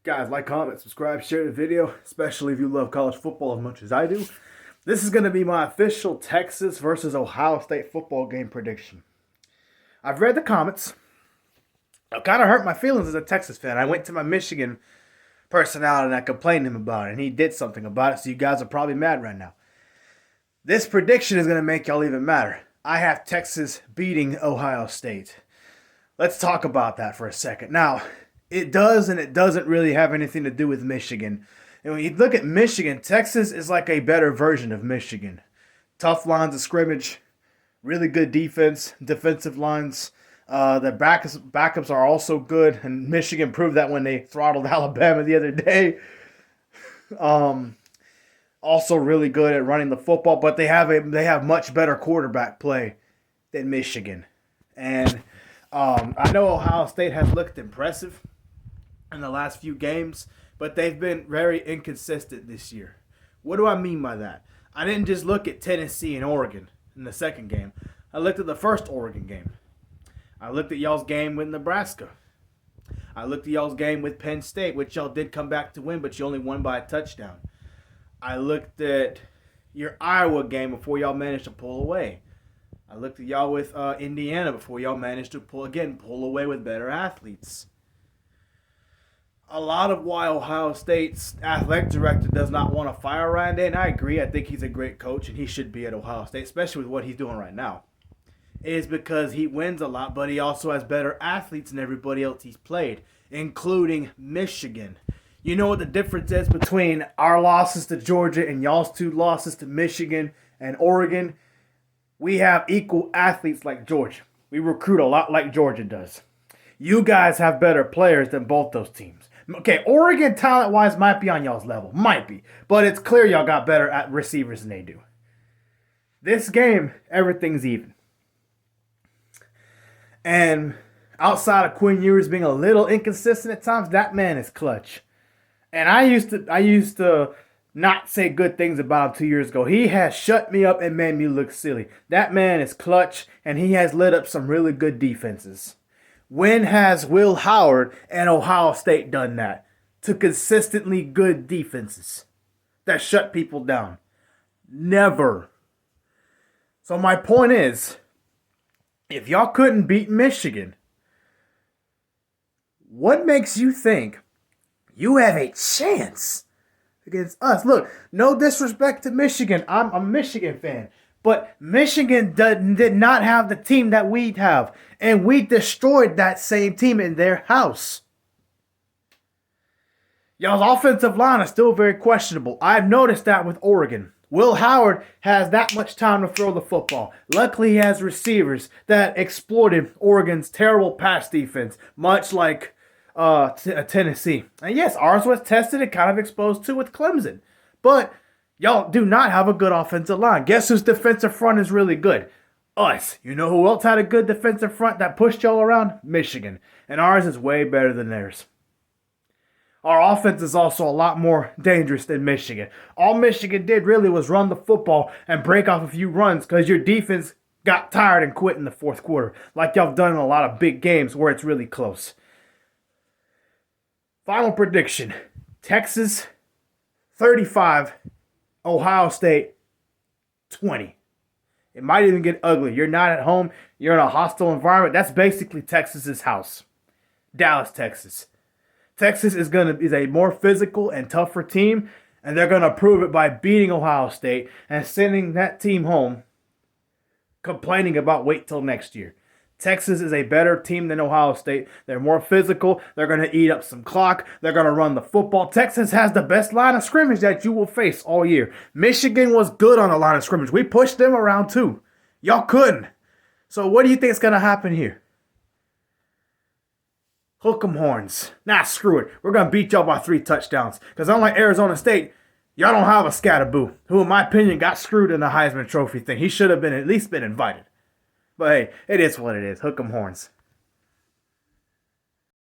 Guys, like, comment, subscribe, share the video, especially if you love college football as much as I do. This is going to be my official Texas versus Ohio State football game prediction. I've read the comments. It kind of hurt my feelings as a Texas fan. I went to my Michigan personality and I complained to him about it, and he did something about it, so you guys are probably mad right now. This prediction is going to make y'all even madder. I have Texas beating Ohio State. Let's talk about that for a second. Now, it does and it doesn't really have anything to do with Michigan. And when you look at Michigan, Texas is like a better version of Michigan. Tough lines of scrimmage, really good defense, defensive lines. The backups are also good, and Michigan proved that when they throttled Alabama the other day. Also really good at running the football, but they have much better quarterback play than Michigan. And I know Ohio State has looked impressive in the last few games, but they've been very inconsistent this year. What do I mean by that? I didn't just look at Tennessee and Oregon in the second game. I looked at the first Oregon game. I looked at y'all's game with Nebraska. I looked at y'all's game with Penn State, which y'all did come back to win, but you only won by a touchdown. I looked at your Iowa game before y'all managed to pull away. I looked at y'all with Indiana before y'all managed to pull away with better athletes. A lot of why Ohio State's athletic director does not want to fire Ryan Day, and I agree, I think he's a great coach and he should be at Ohio State, especially with what he's doing right now, is because he wins a lot, but he also has better athletes than everybody else he's played, including Michigan. You know what the difference is between our losses to Georgia and y'all's two losses to Michigan and Oregon? We have equal athletes like Georgia. We recruit a lot like Georgia does. You guys have better players than both those teams. Okay, Oregon talent-wise might be on y'all's level. Might be. But it's clear y'all got better at receivers than they do. This game, everything's even. And outside of Quinn Ewers being a little inconsistent at times, that man is clutch. And I used to not say good things about him 2 years ago. He has shut me up and made me look silly. That man is clutch, and he has lit up some really good defenses. When has Will Howard and Ohio State done that? To consistently good defenses that shut people down? Never. So my point is, if y'all couldn't beat Michigan, what makes you think you have a chance against us? Look, no disrespect to Michigan. I'm a Michigan fan. But Michigan did not have the team that we have. And we destroyed that same team in their house. Y'all's offensive line is still very questionable. I've noticed that with Oregon. Will Howard has that much time to throw the football. Luckily, he has receivers that exploited Oregon's terrible pass defense, much like Tennessee. And yes, ours was tested and kind of exposed too with Clemson. But y'all do not have a good offensive line. Guess whose defensive front is really good? Us. You know who else had a good defensive front that pushed y'all around? Michigan. And ours is way better than theirs. Our offense is also a lot more dangerous than Michigan. All Michigan did really was run the football and break off a few runs because your defense got tired and quit in the fourth quarter, like y'all have done in a lot of big games where it's really close. Final prediction. Texas 35, Ohio State 20. It might even get ugly. You're not at home. You're in a hostile environment. That's basically Texas's house. Dallas, Texas. Texas is a more physical and tougher team, and they're going to prove it by beating Ohio State and sending that team home complaining about wait till next year. Texas is a better team than Ohio State. They're more physical. They're going to eat up some clock. They're going to run the football. Texas has the best line of scrimmage that you will face all year. Michigan was good on the line of scrimmage. We pushed them around too. Y'all couldn't. So what do you think is going to happen here? Hook 'em horns. Nah, screw it. We're going to beat y'all by 3 touchdowns. Because unlike Arizona State, y'all don't have a Scatterboo, who in my opinion got screwed in the Heisman Trophy thing. He should have at least been invited. But hey, it is what it is. Hook 'em horns.